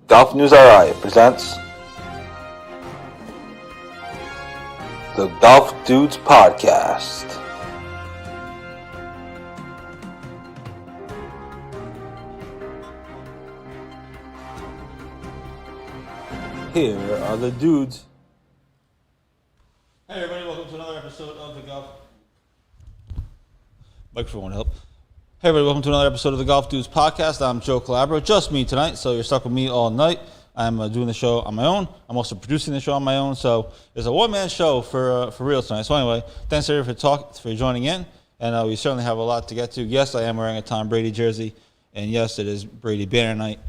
Golf News RI presents the Golf Dudes Podcast. Here are the dudes. Hey everybody, welcome to another episode of the Golf... Microphone help. Hey everybody, welcome to another episode of the Golf Dudes Podcast. I'm Joe Calabro, just me tonight, so you're stuck with me all night. I'm doing the show on my own. I'm also producing the show on my own, so it's a one-man show for real tonight. So anyway, thanks everybody for joining in, and we certainly have a lot to get to. Yes, I am wearing a Tom Brady jersey, and yes, it is Brady Banner night,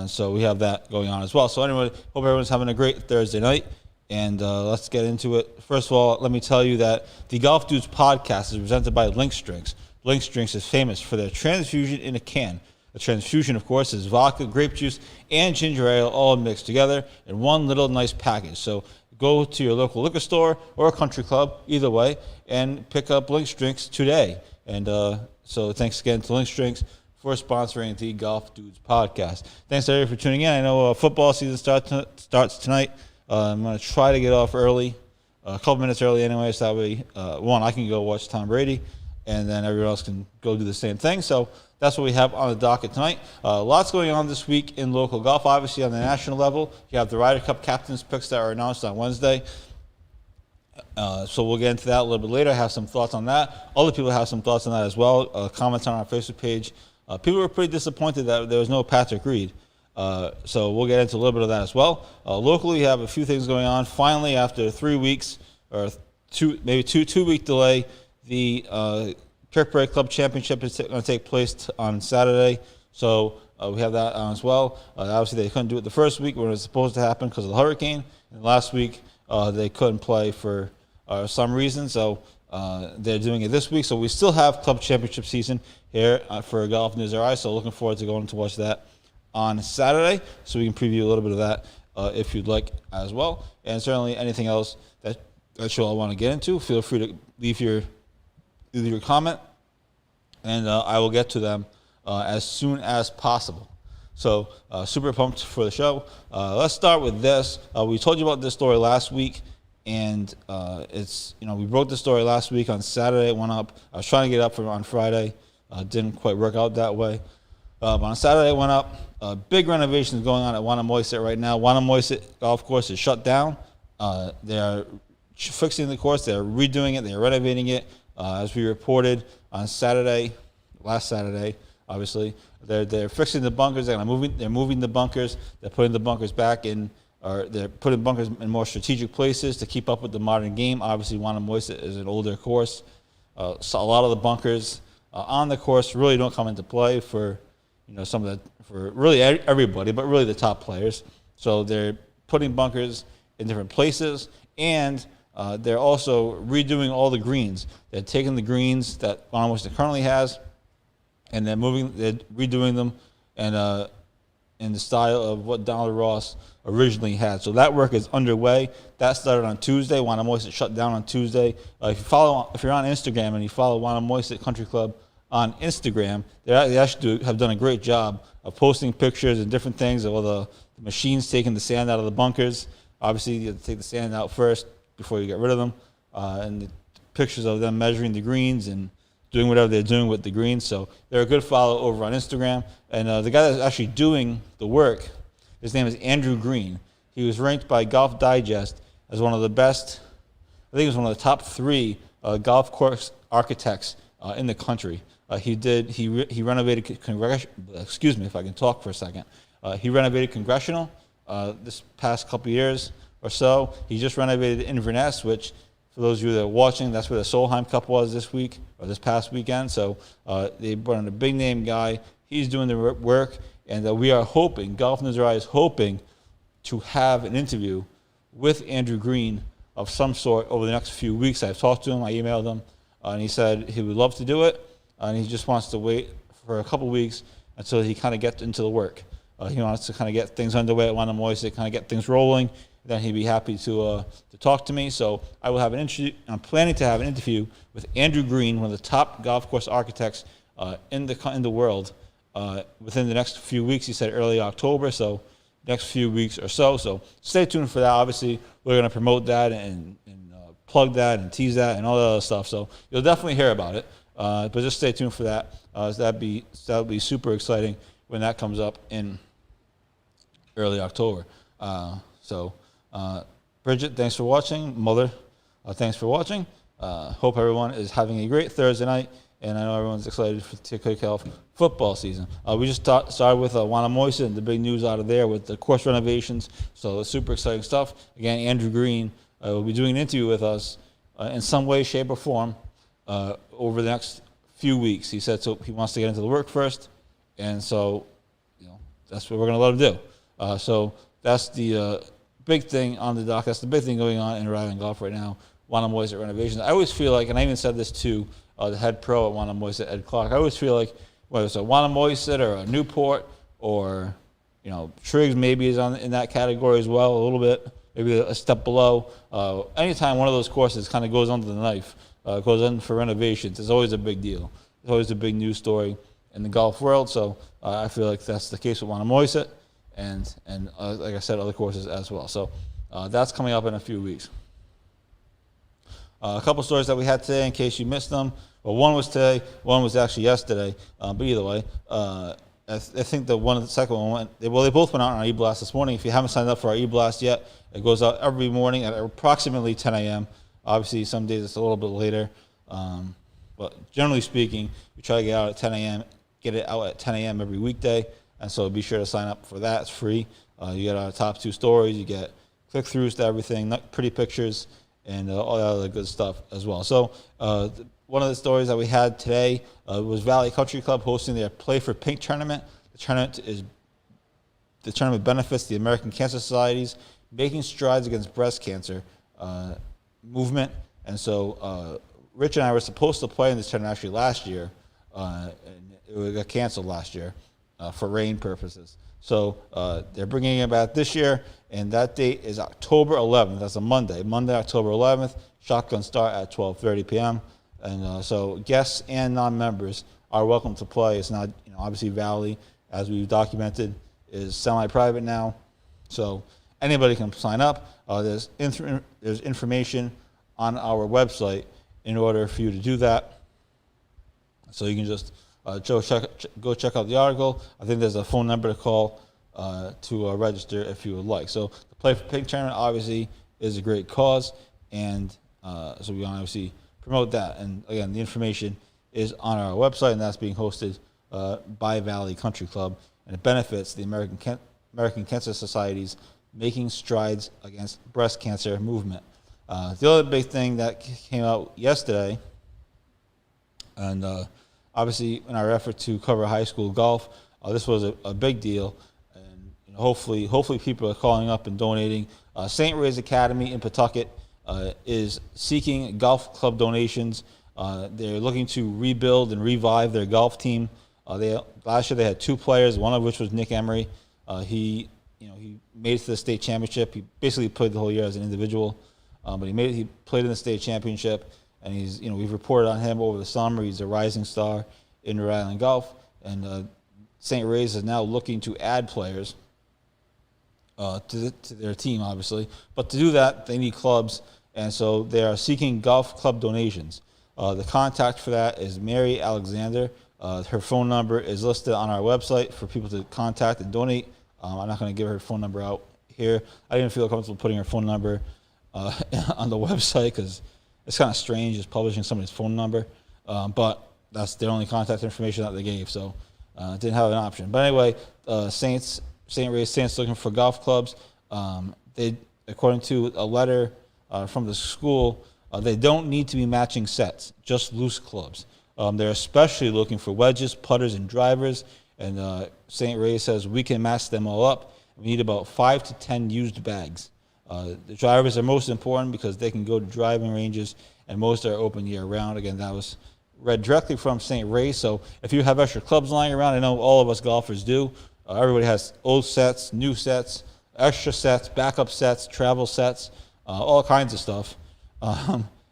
so we have that going on as well. So anyway, hope everyone's having a great Thursday night, and let's get into it. First of all, let me tell you that the Golf Dudes Podcast is presented by Lynx Drinks. Lynx Drinks is famous for their transfusion in a can. A transfusion, of course, is vodka, grape juice, and ginger ale all mixed together in one little nice package. So go to your local liquor store or a country club, either way, and pick up Lynx Drinks today. And so thanks again to Lynx Drinks for sponsoring the Golf Dudes Podcast. Thanks, everybody, for tuning in. I know football season starts tonight. I'm going to try to get off early, a couple minutes early anyway, so that way, one, I can go watch Tom Brady, and then everyone else can go do the same thing. So that's what we have on the docket tonight. Lots going on this week in local golf. Obviously, on the national level, you have the Ryder Cup captains picks that are announced on Wednesday. So we'll get into that a little bit later. I have some thoughts on that. Other people have some thoughts on that as well. Comments on our Facebook page. People were pretty disappointed that there was no Patrick Reed. So we'll get into a little bit of that as well. Locally, we have a few things going on. Finally, after 3 weeks, or maybe two-week delay, the Kirkbride Club Championship is going to take place on Saturday. So we have that on as well. Obviously, they couldn't do it the first week when it was supposed to happen because of the hurricane. And last week, they couldn't play for some reason. So they're doing it this week. So we still have Club Championship season here for Golf News RI. So looking forward to going to watch that on Saturday, so we can preview a little bit of that if you'd like as well. And certainly anything else that you all want to get into, feel free to leave your comment, and I will get to them as soon as possible. So super pumped for the show. Let's start with this. We told you about this story last week, and we broke the story last week on Saturday. It went up. I was trying to get up on Friday. Didn't quite work out that way. But on Saturday, it went up. Big renovations going on at Wannamoisett right now. Wannamoisett Golf Course is shut down. They are fixing the course. They're redoing it. They're renovating it. As we reported on last Saturday, obviously, they're fixing the bunkers. They're moving the bunkers. They're putting the bunkers back in, or they're putting bunkers in more strategic places to keep up with the modern game. Obviously, Wannamoisett is an older course, so a lot of the bunkers on the course really don't come into play for for really everybody, but really the top players. So they're putting bunkers in different places, and they're also redoing all the greens. They're taking the greens that Wannamoisett currently has, and they're redoing them and in the style of what Donald Ross originally had. So that work is underway. That started on Tuesday. Wannamoisett shut down on Tuesday. If you're on Instagram and you follow Wannamoisett Country Club on Instagram, they actually have done a great job of posting pictures and different things of all the machines taking the sand out of the bunkers. Obviously, you have to take the sand out first before you get rid of them, and the pictures of them measuring the greens and doing whatever they're doing with the greens. So they're a good follow over on Instagram. And the guy that's actually doing the work, his name is Andrew Green. He was ranked by Golf Digest as one of the best, I think he was one of the top 3 golf course architects in the country. He renovated excuse me if I can talk for a second. He renovated Congressional this past couple years or so. He just renovated Inverness, which, for those of you that are watching, that's where the Solheim Cup was this past weekend. So they brought in a big name guy. He's doing the work, and we are hoping, Golf News RI is hoping to have an interview with Andrew Green of some sort over the next few weeks. I've talked to him. I emailed him, and he said he would love to do it. And he just wants to wait for a couple weeks until he kind of gets into the work. He wants to kind of get things underway at Wannamoisett, kind of get things rolling. Then he'd be happy to talk to me. So I will have an interview. I'm planning to have an interview with Andrew Green, one of the top golf course architects in the world, within the next few weeks. He said early October. So next few weeks or so. So stay tuned for that. Obviously, we're going to promote that and plug that and tease that and all that other stuff. So you'll definitely hear about it. But just stay tuned for that. That'd be super exciting when that comes up in early October. Bridget, thanks for watching. Mother, thanks for watching. Hope everyone is having a great Thursday night, and I know everyone's excited to kick off football season. We just started with Wannamoisa and the big news out of there with the course renovations. So it's super exciting stuff. Again, Andrew Green will be doing an interview with us in some way, shape, or form over the next few weeks. He said so he wants to get into the work first, and so that's what we're going to let him do. So that's the big thing on the dock. That's the big thing going on in Rhode Island golf right now. Wannamoisa renovations. I always feel like, and I even said this to the head pro at Wannamoisa, Ed Clark. I always feel like whether it's a Wannamoisa or a Newport or Triggs maybe is in that category as well a little bit, maybe a step below. Anytime one of those courses kind of goes under the knife, goes in for renovations, it's always a big deal. It's always a big news story in the golf world. So I feel like that's the case with Wannamoisa and like I said, other courses as well. So that's coming up in a few weeks. A couple stories that we had today, in case you missed them. Well, one was today, one was actually yesterday. But either way, I think the second one they both went out on our e-blast this morning. If you haven't signed up for our e-blast yet, it goes out every morning at approximately 10 a.m. Obviously, some days it's a little bit later. But generally speaking, we try to get out at 10 a.m., get it out at 10 a.m. every weekday. And so be sure to sign up for that. It's free. You get our top 2 stories. You get click-throughs to everything, pretty pictures, and all that other good stuff as well. So one of the stories that we had today was Valley Country Club hosting their Play for Pink tournament. The tournament benefits the American Cancer Society's Making Strides Against Breast Cancer movement. And so Rich and I were supposed to play in this tournament actually last year, and it got canceled last year for rain purposes. So they're bringing it back this year, and that date is October 11th. That's a Monday, October 11th. Shotgun start at 12:30 p.m. And so guests and non-members are welcome to play. It's not, obviously Valley, as we've documented, is semi-private now. So anybody can sign up. There's information on our website in order for you to do that. So you can just go check out the article. I think there's a phone number to call to register if you would like. So the Play for Pink tournament obviously is a great cause, and so we want to obviously promote that. And again, the information is on our website, and that's being hosted by Valley Country Club, and it benefits the American Cancer Society's Making Strides Against Breast Cancer movement. The other big thing that came out yesterday, and obviously in our effort to cover high school golf, this was a big deal, and hopefully people are calling up and donating. St. Ray's Academy in Pawtucket is seeking golf club donations. They're looking to rebuild and revive their golf team. Last year they had 2 players, one of which was Nick Emery. He made it to the state championship. He basically played the whole year as an individual, but he played in the state championship, and we've reported on him over the summer. He's a rising star in Rhode Island golf, and St. Ray's is now looking to add players to their team, obviously. But to do that, they need clubs, and so they are seeking golf club donations. The contact for that is Mary Alexander. Her phone number is listed on our website for people to contact and donate. I'm not going to give her phone number out here. I didn't feel comfortable putting her phone number on the website because it's kind of strange just publishing somebody's phone number. But that's their only contact information that they gave, so didn't have an option. But anyway, St. Ray's Saints looking for golf clubs. They, according to a letter from the school, they don't need to be matching sets, just loose clubs. They're especially looking for wedges, putters, and drivers. And St. Ray says we can match them all up. We need about 5 to 10 used bags. The drivers are most important because they can go to driving ranges, and most are open year-round. Again, that was read directly from St. Ray. So if you have extra clubs lying around, I know all of us golfers do. Everybody has old sets, new sets, extra sets, backup sets, travel sets, all kinds of stuff.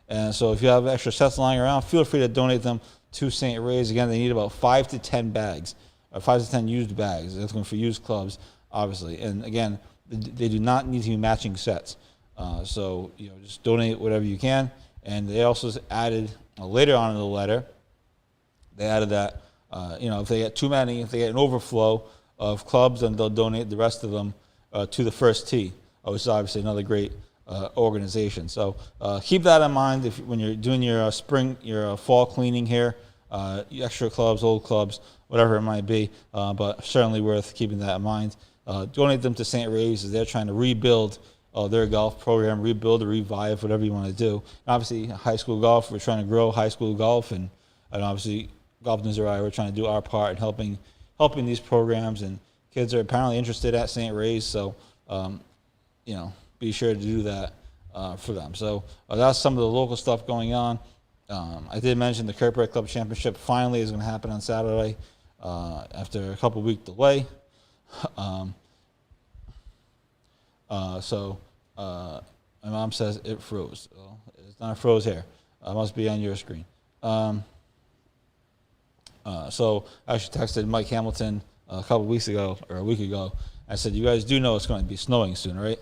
And so if you have extra sets lying around, feel free to donate them to St. Ray's. Again, they need about 5 to 10 bags, or 5 to 10 used bags. They're looking for used clubs. obviously. And again, they do not need to be matching sets. So just donate whatever you can. And they also added later on in the letter, they added that if they get too many, if they get an overflow of clubs, then they'll donate the rest of them to the First Tee, which is obviously another great organization. So keep that in mind when you're doing your fall cleaning here. Extra clubs, old clubs, whatever it might be, but certainly worth keeping that in mind. Donate them to St. Ray's as they're trying to rebuild their golf program, rebuild or revive, whatever you want to do. And obviously, high school golf, we're trying to grow high school golf, and obviously, Golf Missouri, we're trying to do our part in helping these programs, and kids are apparently interested at St. Ray's, so, be sure to do that for them. So that's some of the local stuff going on. I did mention the Kirkbride Club Championship finally is going to happen on Saturday after a couple-week delay. So my mom says it froze. Well, it's not froze here. It must be on your screen. So I actually texted Mike Hamilton a couple weeks ago, or a week ago. I said, you guys do know it's going to be snowing soon, right?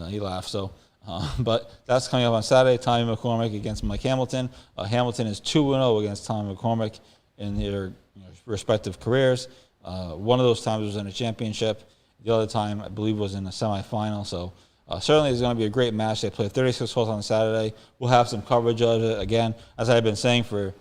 He laughed. So, but that's coming up on Saturday. Tommy McCormick against Mike Hamilton. Hamilton is 2-0 against Tommy McCormick in their respective careers. One of those times was in a championship. The other time, I believe, was in a semifinal. So certainly it's going to be a great match. They play 36 holes on Saturday. We'll have some coverage of it. Again, as I've been saying for,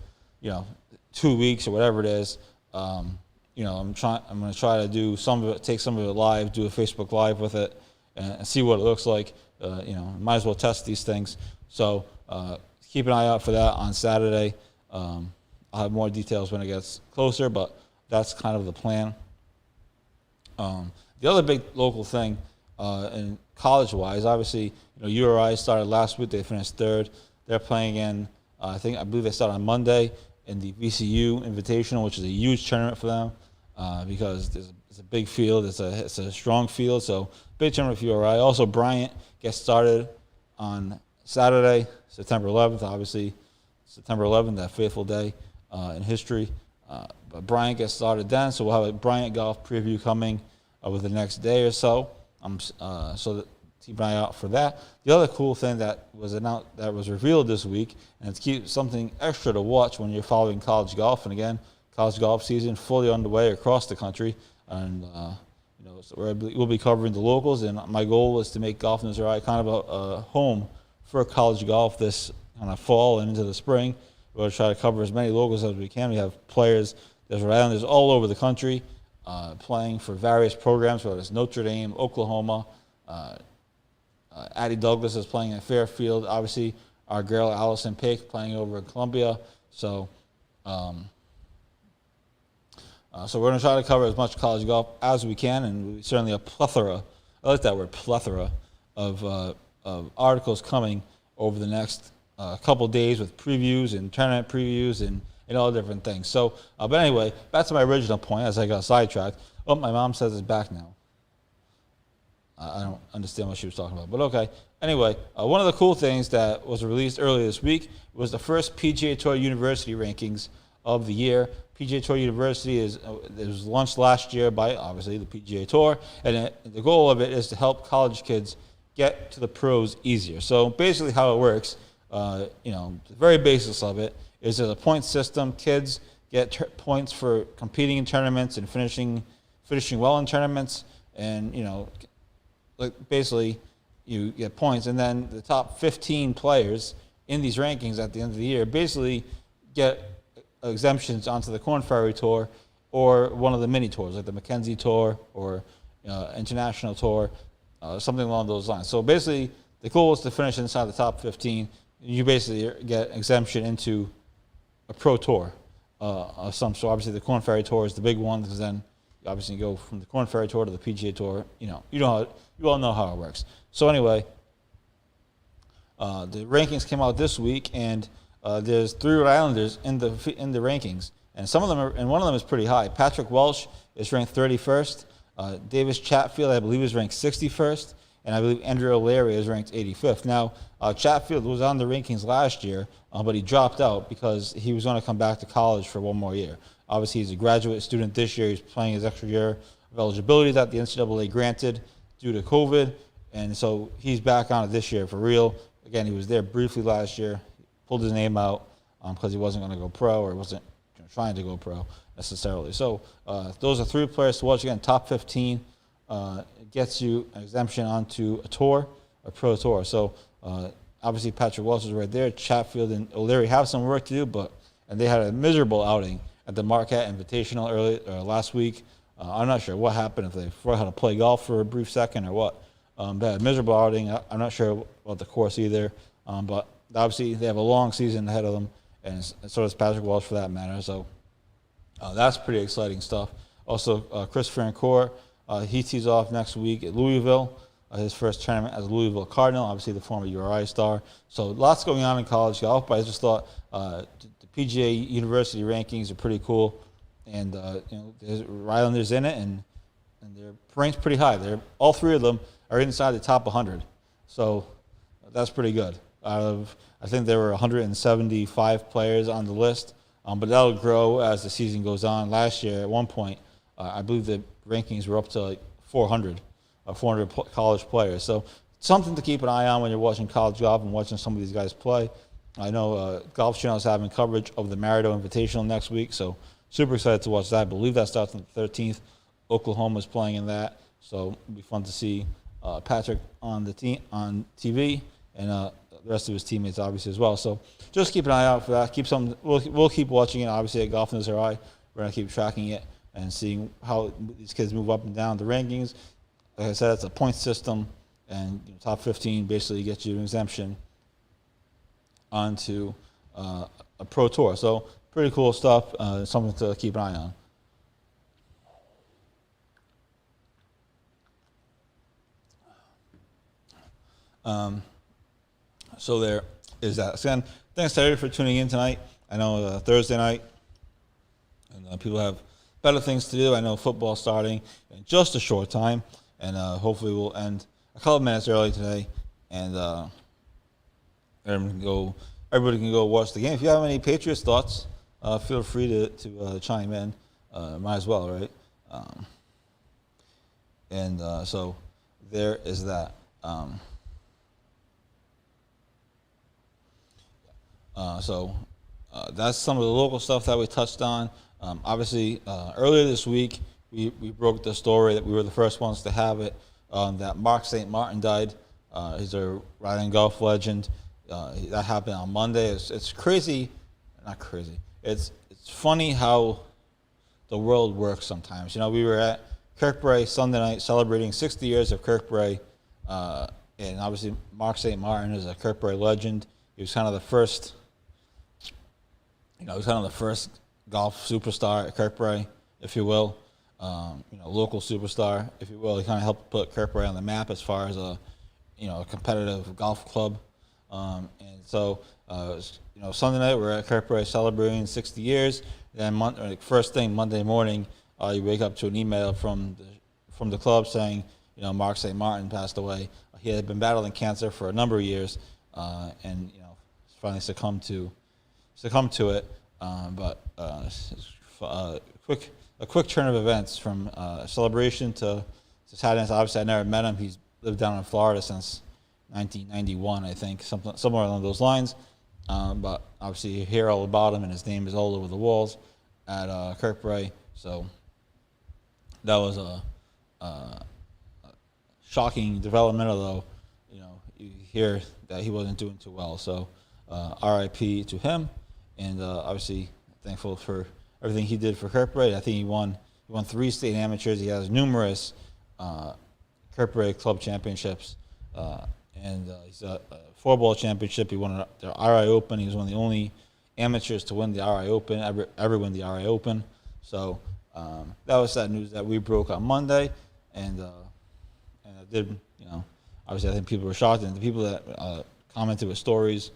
2 weeks or whatever it is, I'm going to try to do some of it, take some of it live, do a Facebook Live with it, and see what it looks like. Might as well test these things. So keep an eye out for that on Saturday. I'll have more details when it gets closer, but that's kind of the plan. The other big local thing, in college-wise, obviously, URI started last week. They finished third. They're playing in, I believe they start on Monday in the VCU Invitational, which is a huge tournament for them because it's a big field. It's a strong field, so big tournament for URI. Also, Bryant gets started on Saturday, September 11th. Obviously, September 11th, that fateful day in history. But Bryant gets started then, so we'll have a Bryant golf preview coming over the next day or so. Keep an eye out for that. The other cool thing that was revealed this week, and it's something extra to watch when you're following college golf. And again, college golf season fully underway across the country, and so we'll be covering the locals. And my goal is to make Golf Missouri kind of a home for college golf this kind of fall and into the spring. We're going to try to cover as many locals as we can. We have players, there's Rhode Islanders all over the country playing for various programs, whether it's Notre Dame, Oklahoma. Addie Douglas is playing at Fairfield. Obviously, our girl Allison Pick playing over in Columbia. So, so we're going to try to cover as much college golf as we can, and certainly a plethora. I like that word, plethora of articles coming over the next couple days with previews and tournament previews and all different things. So, but anyway, back to my original point as I got sidetracked. Oh, my mom says it's back now. I don't understand what she was talking about, but okay. Anyway, one of the cool things that was released earlier this week was the first PGA Tour University rankings of the year. PGA Tour University it was launched last year by, obviously, the PGA Tour, and the goal of it is to help college kids get to the pros easier. So basically how it works, the very basis of it is there's a point system. Kids get points for competing in tournaments and finishing well in tournaments, and, basically you get points, and then the top 15 players in these rankings at the end of the year basically get exemptions onto the Korn Ferry Tour or one of the mini tours, like the Mackenzie Tour or International Tour, something along those lines. So basically, the goal is to finish inside the top 15. You basically get exemption into a pro tour of some sort. Obviously, the Korn Ferry Tour is the big one, because then you obviously go from the Korn Ferry Tour to the PGA Tour. You all know how it works. So anyway, the rankings came out this week, and there's 3 Rhode Islanders in the rankings, and one of them is pretty high. Patrick Welch is ranked 31st. Davis Chatfield, I believe, is ranked 61st, and I believe Andrew O'Leary is ranked 85th. Now, Chatfield was on the rankings last year, but he dropped out because he was going to come back to college for one more year. Obviously, he's a graduate student this year. He's playing his extra year of eligibility that the NCAA granted due to COVID. And so he's back on it this year for real. Again, he was there briefly last year, pulled his name out because he wasn't going to go pro or wasn't trying to go pro necessarily. So those are 3 players to watch. Again, top 15 gets you an exemption onto a tour, a pro tour. So obviously Patrick Welch is right there. Chatfield and O'Leary have some work to do, and they had a miserable outing at the Marquette Invitational last week. I'm not sure what happened, if they forgot how to play golf for a brief second or what. But a miserable outing. I'm not sure about the course either. But obviously they have a long season ahead of them, and so does Patrick Welch for that matter. So that's pretty exciting stuff. Also, Chris Farrencourt, he tees off next week at Louisville, his first tournament as a Louisville Cardinal, obviously the former URI star. So lots going on in college golf, but I just thought the PGA University rankings are pretty cool. And there's Rylanders in it, and they're ranked pretty high. All 3 of them are inside the top 100, so that's pretty good. Out of, I think there were 175 players on the list, but that'll grow as the season goes on. Last year, at one point, I believe the rankings were up to like 400 college players. So something to keep an eye on when you're watching college golf and watching some of these guys play. I know Golf Channel is having coverage of the Marido Invitational next week, so super excited to watch that. I believe that starts on the 13th. Oklahoma's playing in that, so it'll be fun to see Patrick on the team on TV, and the rest of his teammates obviously as well. So just keep an eye out for that. We'll keep watching it. Obviously at Golf News RI, we're gonna keep tracking it and seeing how these kids move up and down the rankings. Like I said, it's a point system, and top 15 basically gets you an exemption onto a pro tour. So pretty cool stuff. Something to keep an eye on. So there is that. So again, thanks everybody for tuning in tonight. I know Thursday night, and people have better things to do. I know football starting in just a short time, and hopefully we'll end a couple minutes early today, and everybody can go watch the game. If you have any Patriots thoughts, feel free to chime in. Might as well, right? So there is that. That's some of the local stuff that we touched on. Obviously, earlier this week, we broke the story that we were the first ones to have it, that Mark St. Martin died. He's a riding golf legend. That happened on Monday. It's crazy. Not crazy. It's funny how the world works sometimes. We were at Kirkbride Sunday night celebrating 60 years of Kirkbride. And obviously, Mark St. Martin is a Kirkbride legend. He was kind of the first... he was kind of the first golf superstar at Kirkbride, if you will. Local superstar, if you will. He kind of helped put Kirkbride on the map as far as a competitive golf club. Sunday night we're at Kirkbride celebrating 60 years. Then first thing Monday morning, you wake up to an email from the club saying, Mark St. Martin passed away. He had been battling cancer for a number of years, and finally succumbed to it. A quick turn of events from celebration to sadness. Obviously, I never met him. He's lived down in Florida since 1991, I think, somewhere along those lines. But obviously, you hear all about him, and his name is all over the walls at Kirkbride. So that was a shocking development, although you hear that he wasn't doing too well. So R.I.P. to him, and obviously thankful for everything he did for Kirkbride. I think he won 3 state amateurs. He has numerous Kirkbride club championships, and he's a 4-ball championship. He won the RI Open. He was one of the only amateurs to win the RI Open, ever win the RI Open. So that was that news that we broke on Monday, and it did, obviously I think people were shocked, and the people that commented with stories,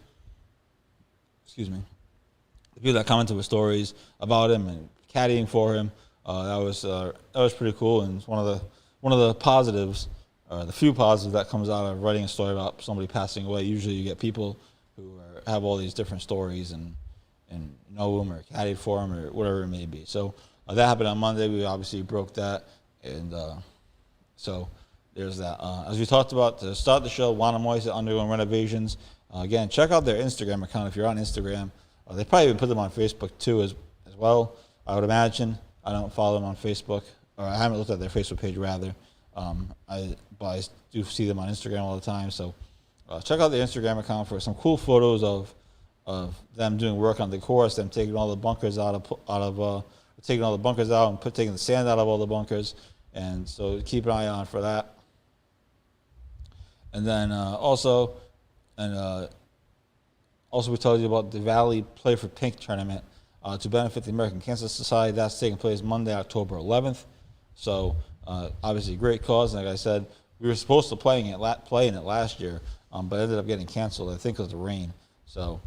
the people that commented with stories about him and caddying for him, that was pretty cool, and it's one of the positives, or the few positives that comes out of writing a story about somebody passing away. Usually you get people who have all these different stories and know him or caddied for him or whatever it may be. So that happened on Monday. We obviously broke that, And so there's that. As we talked about to start the show, Juan and Moise undergoing renovations. Again, check out their Instagram account if you're on Instagram. They probably even put them on Facebook too as well, I would imagine. I don't follow them on Facebook, or I haven't looked at their Facebook page rather. But I do see them on Instagram all the time. So check out their Instagram account for some cool photos of them doing work on the course, them taking all the bunkers taking all the bunkers out and taking the sand out of all the bunkers. And so keep an eye on for that. And then also we told you about the Valley Play for Pink tournament to benefit the American Cancer Society. That's taking place Monday, October 11th. So obviously, great cause. And like I said, we were supposed to play in it last year, but ended up getting canceled. I think because of the rain. So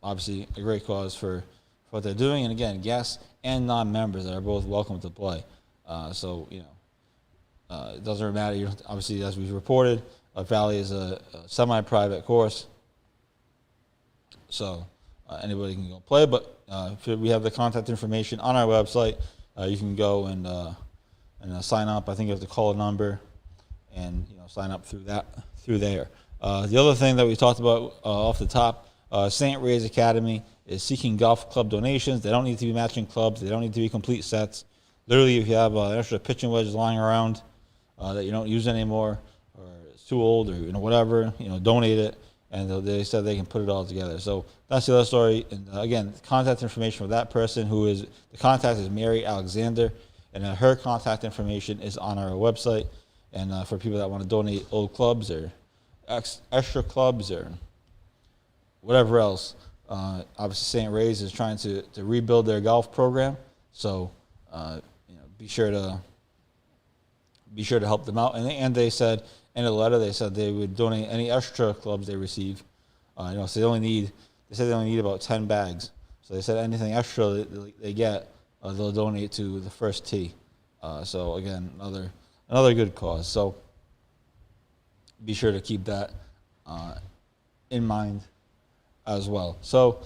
obviously, a great cause for what they're doing. And again, guests and non-members that are both welcome to play. So it doesn't matter. Obviously, as we've reported, Valley is a semi-private course, so anybody can go play. But we have the contact information on our website. You can go and sign up. I think you have to call a number and sign up through there. The other thing that we talked about off the top, St. Ray's Academy is seeking golf club donations. They don't need to be matching clubs. They don't need to be complete sets. Literally, if you have an extra pitching wedge lying around that you don't use anymore, or it's too old, or whatever, donate it. And they said they can put it all together. So that's the other story. And again, contact information for that person the contact is Mary Alexander, and her contact information is on our website. And for people that want to donate old clubs or extra clubs or whatever else, obviously St. Ray's is trying to rebuild their golf program. So be sure to help them out. And they said in a letter, they said they would donate any extra clubs they receive. So they said they only need about 10 bags. So they said anything extra they get, they'll donate to the first tee. So again, another good cause. So be sure to keep that in mind as well. So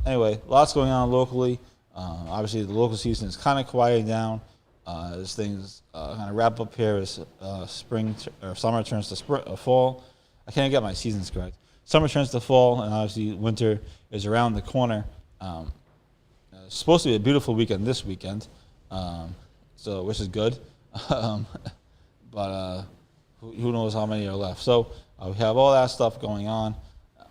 anyway, lots going on locally. Obviously, the local season is kind of quieting down. As things kind of wrap up here as spring or summer turns to fall. I can't get my seasons correct. Summer turns to fall, and obviously winter is around the corner. It's supposed to be a beautiful weekend this weekend, which is good. But who knows how many are left. So we have all that stuff going on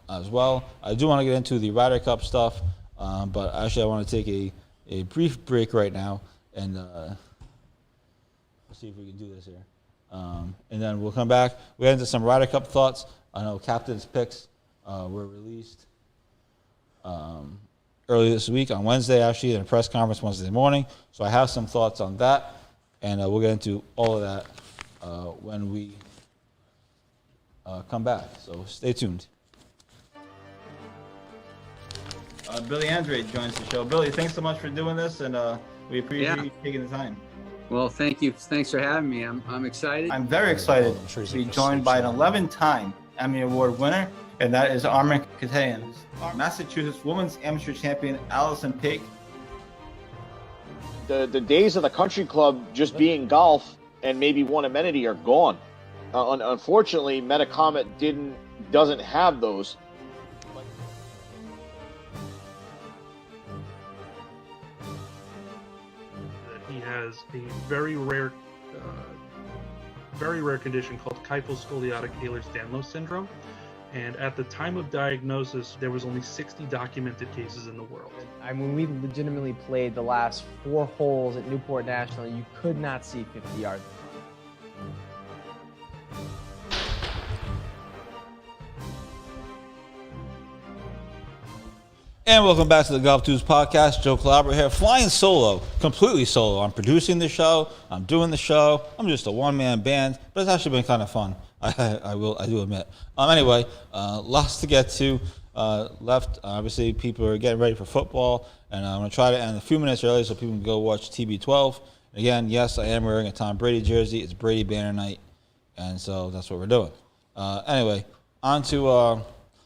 as well. I do want to get into the Ryder Cup stuff, but actually I want to take a brief break right now and see if we can do this here. And then we'll come back. We get into some Ryder Cup thoughts. I know captain's picks were released early this week on Wednesday, actually, in a press conference Wednesday morning. So I have some thoughts on that, and we'll get into all of that when we come back. So stay tuned. Billy Andrade joins the show. Billy, thanks so much for doing this, and we appreciate you taking the time. Well, thank you. Thanks for having me. I'm excited. I'm very excited to be joined by an 11-time Emmy Award winner, and that is Armin Katayan. Massachusetts Women's Amateur Champion Allison Paik. The days of the country club just being golf and maybe one amenity are gone. Unfortunately, Metacomet doesn't have those. He has a very rare condition called kyphoscoliotic Ehlers-Danlos syndrome. And at the time of diagnosis, there was only 60 documented cases in the world. I mean, we legitimately played the last 4 holes at Newport National. You could not see 50 yards. And welcome back to the Golf Dudes podcast. Joe Calabro here, flying solo, completely solo. I'm producing the show. I'm doing the show. I'm just a one-man band, but it's actually been kind of fun. I do admit. Anyway, lots to get to left. Obviously, people are getting ready for football, and I'm going to try to end a few minutes early so people can go watch TB12. And again, yes, I am wearing a Tom Brady jersey. It's Brady Banner night, and so that's what we're doing. Anyway, on to I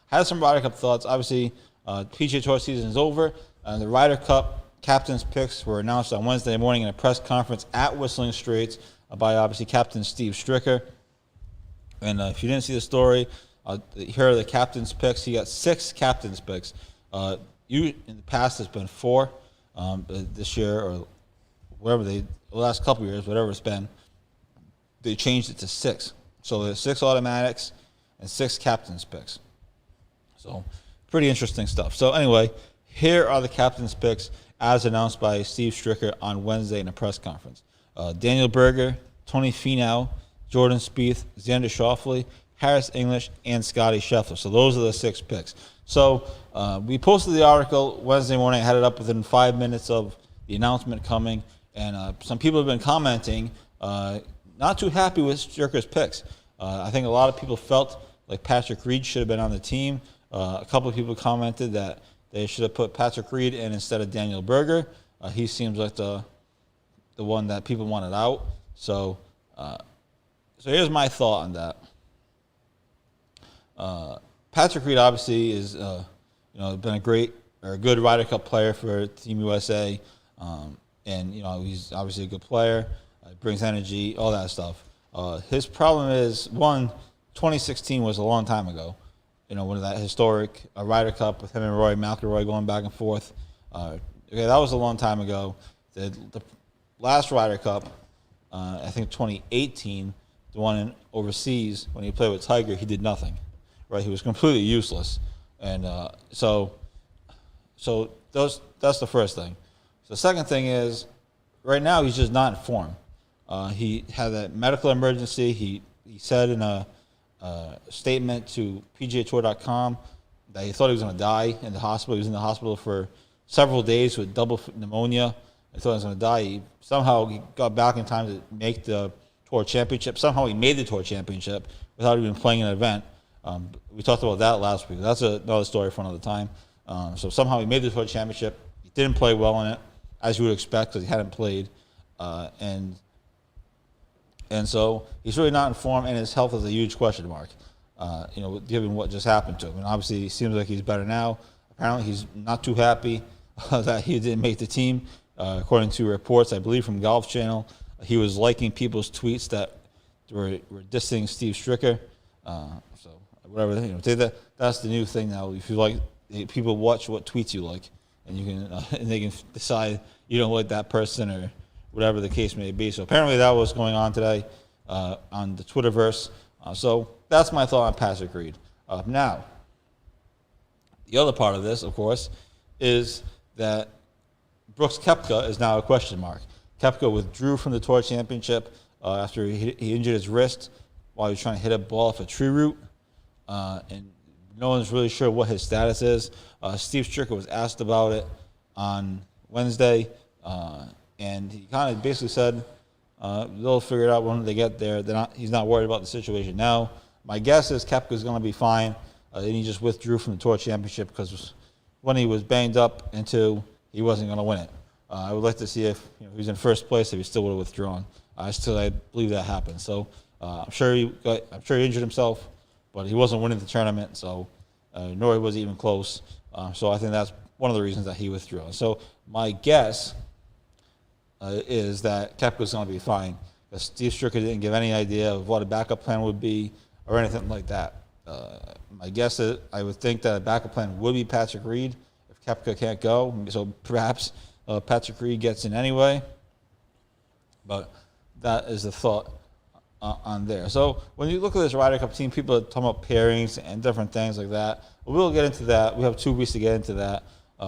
had some Ryder Cup thoughts. Obviously, PGA Tour season is over, and the Ryder Cup captain's picks were announced on Wednesday morning in a press conference at Whistling Straits by obviously Captain Steve Stricker. And if you didn't see the story, here are the captain's picks. He got 6 captain's picks. In the past, it's been 4. This year or whatever the last couple years, whatever it's been, they changed it to 6. So there's 6 automatics and 6 captain's picks. So pretty interesting stuff. So anyway, here are the captain's picks as announced by Steve Stricker on Wednesday in a press conference. Daniel Berger, Tony Finau, Jordan Spieth, Xander Schauffele, Harris English, and Scotty Scheffler. So those are the 6 picks. So we posted the article Wednesday morning. I had it up within 5 minutes of the announcement coming. And some people have been commenting, not too happy with Stricker's picks. I think a lot of people felt like Patrick Reed should have been on the team. A couple of people commented that they should have put Patrick Reed in instead of Daniel Berger. He seems like the one that people wanted out. So here's my thought on that. Patrick Reed obviously is been a good Ryder Cup player for Team USA, and he's obviously a good player. He brings energy, all that stuff. His problem is 2016 was a long time ago. One of that historic Ryder Cup with him and Rory McIlroy going back and forth. Okay, that was a long time ago. The last Ryder Cup, I think 2018, the one in overseas when he played with Tiger, he did nothing. Right, he was completely useless, and so that's the first thing. So the second thing is, right now he's just not in form. He had a medical emergency. He said in a statement to PGAtour.com that he thought he was going to die in the hospital. He was in the hospital for several days with double pneumonia. He thought he was going to die. Somehow he got back in time to make the Tour Championship. Somehow he made the Tour Championship without even playing an event. We talked about that last week. That's another story for another time. So somehow he made the Tour Championship. He didn't play well in it, as you would expect, because he hadn't played. And so he's really not in form, and his health is a huge question mark, given what just happened to him. And obviously, he seems like he's better now. Apparently, he's not too happy that he didn't make the team. According to reports, I believe, from Golf Channel, he was liking people's tweets that were dissing Steve Stricker. So whatever, that's the new thing now. If you like, people watch what tweets you like, and you can and they can decide you don't like that person or whatever the case may be. So apparently that was going on today on the Twitterverse. So that's my thought on Patrick Reed. Now, the other part of this, of course, is that Brooks Koepka is now a question mark. Koepka withdrew from the Tour Championship after he injured his wrist while he was trying to hit a ball off a tree root. And no one's really sure what his status is. Steve Stricker was asked about it on Wednesday, and he kind of basically said they'll figure it out when they get there. He's not worried about the situation now. My guess is Koepka's going to be fine, and he just withdrew from the Tour Championship because when he was banged up into, he wasn't going to win it. I would like to see if he was in first place, if he still would have withdrawn. I believe that happened. So I'm sure he injured himself, but he wasn't winning the tournament, so nor was he even close. So I think that's one of the reasons that he withdrew. So my guess is that Koepka's going to be fine. Because Steve Stricker didn't give any idea of what a backup plan would be or anything like that. My guess is I would think that a backup plan would be Patrick Reed if Koepka can't go. So perhaps Patrick Reed gets in anyway. But that is the thought on there. So when you look at this Ryder Cup team, people are talking about pairings and different things like that. We'll get into that. We have 2 weeks to get into that.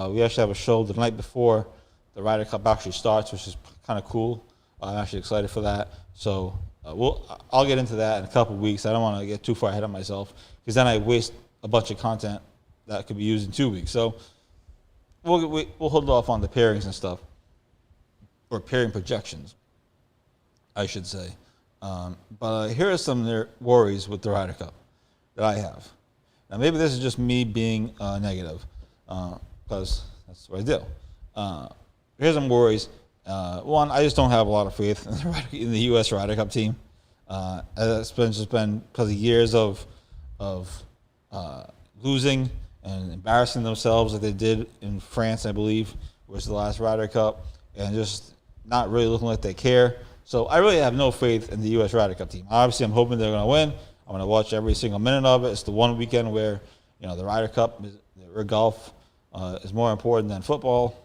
We actually have a show the night before the Ryder Cup actually starts, which is kind of cool. I'm actually excited for that. So I'll get into that in a couple of weeks. I don't want to get too far ahead of myself because then I waste a bunch of content that could be used in 2 weeks. So we'll hold off on the pairings and stuff, or pairing projections, I should say. But here are some worries with the Ryder Cup that I have. Now, maybe this is just me being negative, because that's what I do. Here's some worries. One, I just don't have a lot of faith in the U.S. Ryder Cup team. It's been because of years of losing and embarrassing themselves like they did in France, I believe, was the last Ryder Cup, and just not really looking like they care. So I really have no faith in the U.S. Ryder Cup team. Obviously, I'm hoping they're going to win. I'm going to watch every single minute of it. It's the one weekend where, the Ryder Cup or golf is more important than football.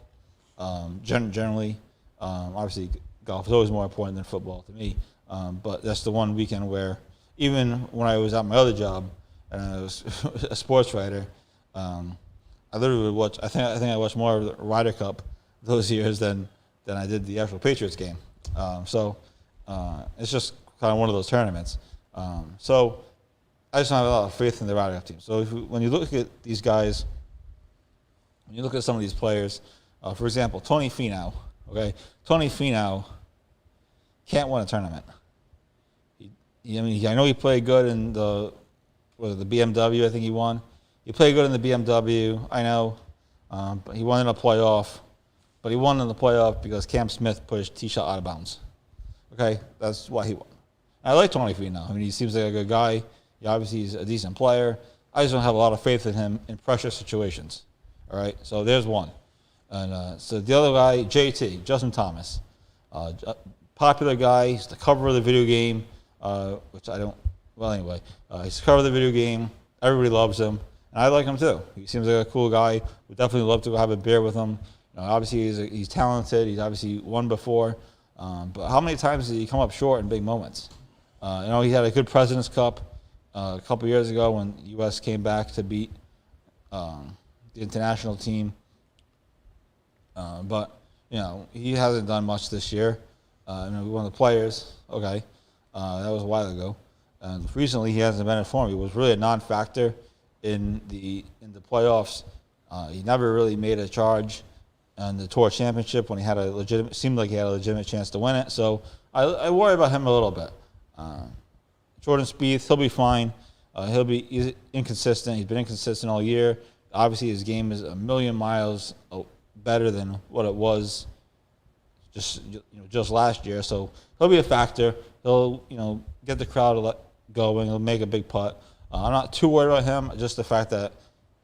Generally, obviously, golf is always more important than football to me. But that's the one weekend where, even when I was at my other job and I was a sports writer, I literally would watch. I think I watched more of the Ryder Cup those years than I did the actual Patriots game. So it's just kind of one of those tournaments. So I just don't have a lot of faith in the Ryder Cup team. So when you look at these guys, when you look at some of these players, for example, Tony Finau. Okay, Tony Finau can't win a tournament. I know he played good in the BMW. I think he won. He played good in the BMW. I know, but he won in a playoff. But he won in the playoff because Cam Smith put his tee shot out of bounds. Okay, that's why he won. I like Tony Finau. He seems like a good guy. Obviously, he's a decent player. I just don't have a lot of faith in him in pressure situations. All right, so there's one. And so the other guy, JT, Justin Thomas, popular guy. He's the cover of the video game, which I don't. Well, anyway, he's the cover of the video game. Everybody loves him, and I like him too. He seems like a cool guy. Would definitely love to go have a beer with him. Obviously, he's talented. He's obviously won before, but how many times did he come up short in big moments? He had a good President's Cup a couple years ago when the U.S. came back to beat the international team. But he hasn't done much this year. We won the Players. Okay, that was a while ago. And recently, he hasn't been in form. He was really a non-factor in the playoffs. He never really made a charge on the Tour Championship when seemed like he had a legitimate chance to win it. So I worry about him a little bit. Jordan Spieth, he'll be fine. He's inconsistent. He's been inconsistent all year. Obviously, his game is a million miles better than what it was just last year. So he'll be a factor. He'll get the crowd going. He'll make a big putt. I'm not too worried about him. Just the fact that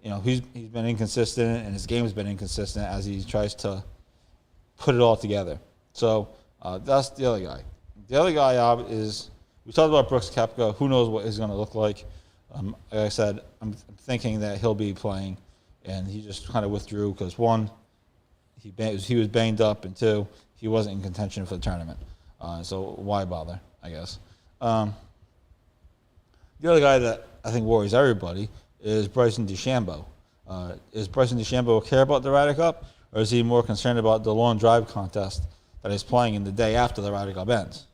he's been inconsistent and his game has been inconsistent as he tries to put it all together. So that's the other guy. The other guy is, we talked about Brooks Koepka. Who knows what he's going to look like? Like I said, I'm thinking that he'll be playing, and he just kind of withdrew because, one, he was banged up, and two, he wasn't in contention for the tournament. So why bother, I guess. The other guy that I think worries everybody is Bryson DeChambeau. Is Bryson DeChambeau care about the Ryder Cup, or is he more concerned about the long drive contest that he's playing in the day after the Ryder Cup ends?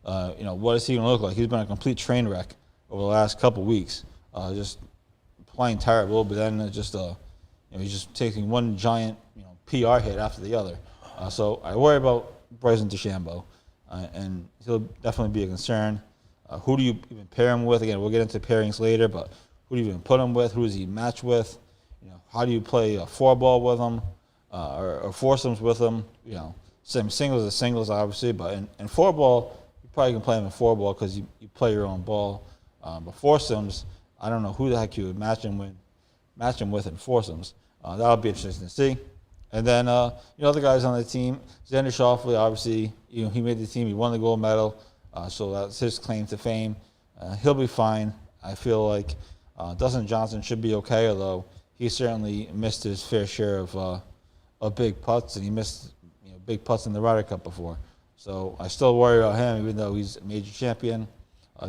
What is he going to look like? He's been a complete train wreck over the last couple weeks, just playing terrible. But then he's just taking one giant PR hit after the other. So I worry about Bryson DeChambeau, and he'll definitely be a concern. Who do you even pair him with? Again, we'll get into pairings later, but who do you even put him with? Who does he match with? How do you play a four-ball with him or foursomes with him? Same singles as singles, obviously, but in four-ball, you probably can play him in four-ball because you play your own ball. But foursomes, I don't know who the heck you would match him with in foursomes. That'll be interesting to see. And then other guys on the team, Xander Schauffele, obviously, he made the team. He won the gold medal, so that's his claim to fame. He'll be fine. I feel like Dustin Johnson should be okay, although he certainly missed his fair share of big putts, and he missed big putts in the Ryder Cup before. So I still worry about him, even though he's a major champion.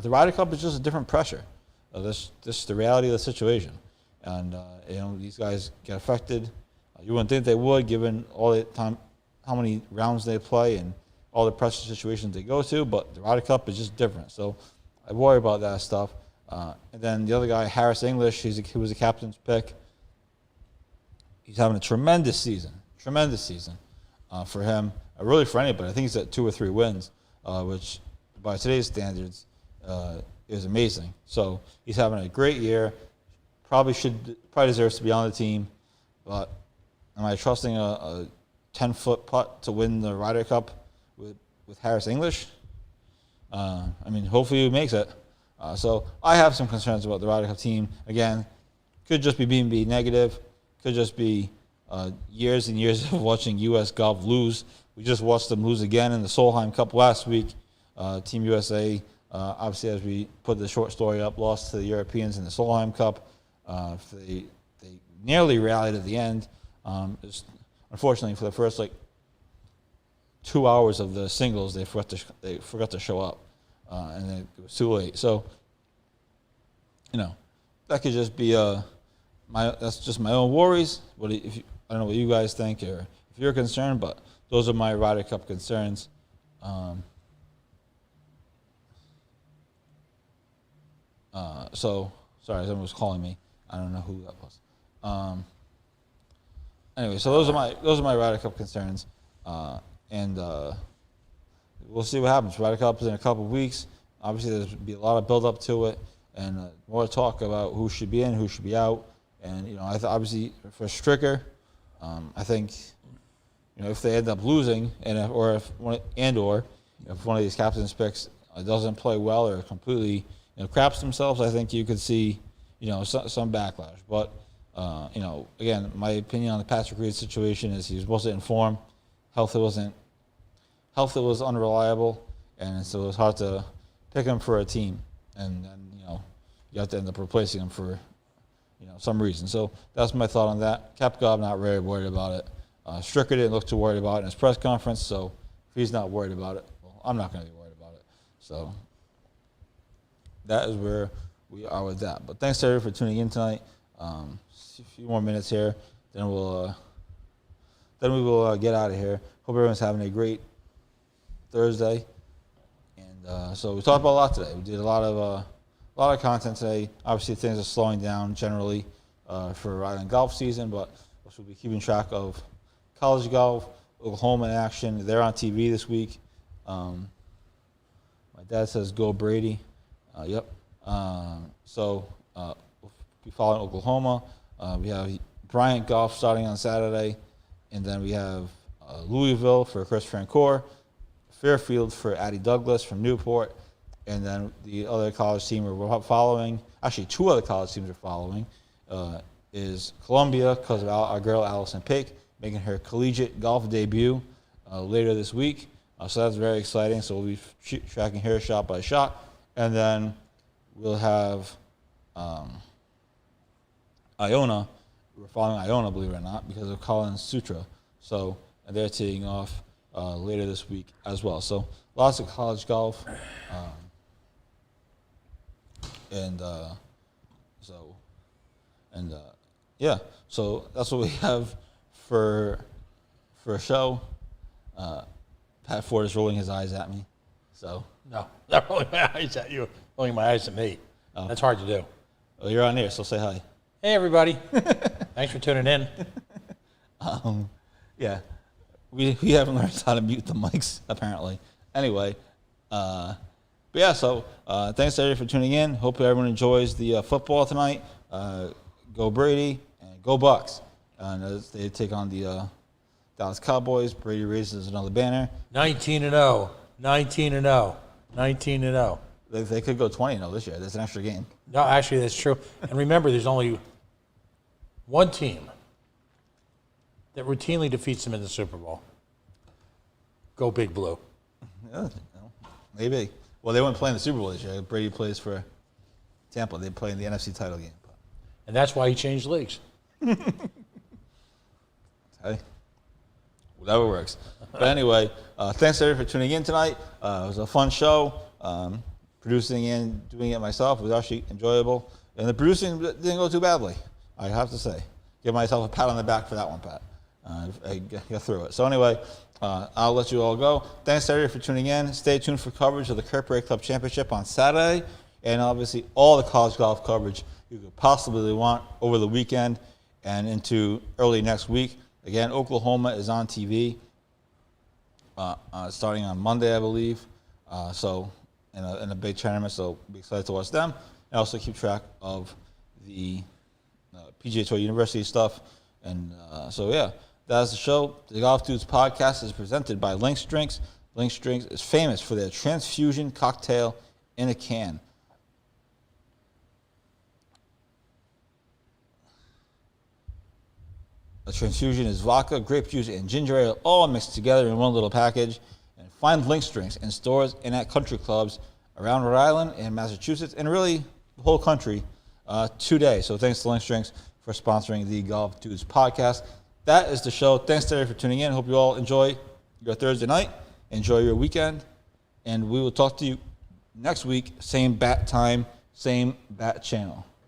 The Ryder Cup is just a different pressure. This is the reality of the situation, and these guys get affected. You wouldn't think they would, given all the time, how many rounds they play, and all the pressure situations they go to. But the Ryder Cup is just different. So I worry about that stuff. And then the other guy, Harris English, he was a captain's pick. He's having a tremendous season for him. Really for anybody. I think he's at 2 or 3 wins, which by today's standards is amazing. So he's having a great year. Probably deserves to be on the team. But am I trusting a 10-foot putt to win the Ryder Cup with Harris English? Hopefully he makes it. So I have some concerns about the Ryder Cup team. Again, could just be being negative. Could just be years and years of watching U.S. golf lose. We just watched them lose again in the Solheim Cup last week. Team USA, obviously, as we put the short story up, lost to the Europeans in the Solheim Cup. They nearly rallied at the end. Unfortunately, for the first 2 hours of the singles, they forgot to show up, and it was too late. So, that could just be that's just my own worries. I don't know what you guys think, or if you're concerned, but those are my Ryder Cup concerns. So sorry, someone was calling me. I don't know who that was. Anyway, so those are my Ryder Cup concerns, and we'll see what happens. Ryder Cup is in a couple of weeks. Obviously, there's be a lot of build up to it, and more talk about who should be in, who should be out, and obviously for Stricker, I think if they end up losing, if one of these captain's picks doesn't play well or completely craps themselves, I think you could see some backlash. But again, my opinion on the Patrick Reed situation is he wasn't informed, health was unreliable, and so it was hard to pick him for a team, and you have to end up replacing him for some reason. So that's my thought on that. Kapgov, not very worried about it. Stricker didn't look too worried about it in his press conference, so if he's not worried about it, well, I'm not going to be worried about it. So that is where we are with that. But thanks, everybody, for tuning in tonight. A few more minutes here, then we will get out of here. Hope everyone's having a great Thursday. And so we talked about a lot today. We did a lot of content today. Obviously, things are slowing down generally for Ryder golf season, but we'll be keeping track of college golf, Oklahoma in action. They're on TV this week. My dad says go Brady. Yep. So we'll be following Oklahoma. We have Bryant Golf starting on Saturday, and then we have Louisville for Chris Farrencourt, Fairfield for Addie Douglas from Newport, and then the other college team we're following, actually two other college teams we're following, is Columbia because of our girl Allison Pick making her collegiate golf debut later this week. So that's very exciting. So we'll be tracking her shot by shot. And then we'll have Iona. We're following Iona, believe it or not, because of Colin Sutra. So and they're teeing off later this week as well. So lots of college golf. Yeah, so that's what we have for a show. Pat Ford is rolling his eyes at me. So No, not rolling my eyes at you, rolling my eyes at me. Oh. That's hard to do. Well, you're on here, so say hi. Hey, everybody. Thanks for tuning in. Yeah, we haven't learned how to mute the mics apparently. Anyway, but yeah, so thanks everybody for tuning in. Hope everyone enjoys the football tonight. Go Brady and go Bucks. And as they take on the Dallas Cowboys, Brady raises another banner. 19-0. 19-0. 19-0. They could go 20-0 this year. There's an extra game. No, actually, that's true. And remember, there's only one team that routinely defeats them in the Super Bowl. Go Big Blue. Yeah, maybe. Well, they wouldn't play in the Super Bowl this year. Brady plays for Tampa. They play in the NFC title game. And that's why he changed leagues. Hey, whatever works. But anyway, thanks everybody for tuning in tonight. It was a fun show. Producing and doing it myself was actually enjoyable. And the producing didn't go too badly, I have to say. Give myself a pat on the back for that one, Pat. I got through it. So anyway, I'll let you all go. Thanks everybody for tuning in. Stay tuned for coverage of the Kurt Brady Club Championship on Saturday, and obviously all the college golf coverage you could possibly want over the weekend and into early next week. Again, Oklahoma is on TV starting on Monday, I believe. So in a big tournament, so be excited to watch them. And also keep track of the PGA Tour University stuff. And so, yeah, that's the show. The Golf Dudes podcast is presented by Lynx Drinks. Lynx Drinks is famous for their transfusion cocktail in a can. A transfusion is vodka, grape juice, and ginger ale all mixed together in one little package. And find Lynx drinks in stores and at country clubs around Rhode Island and Massachusetts and really the whole country today. So thanks to Lynx Drinks for sponsoring the Golf Dudes podcast. That is the show. Thanks to everybody for tuning in. Hope you all enjoy your Thursday night. Enjoy your weekend. And we will talk to you next week. Same bat time, same bat channel.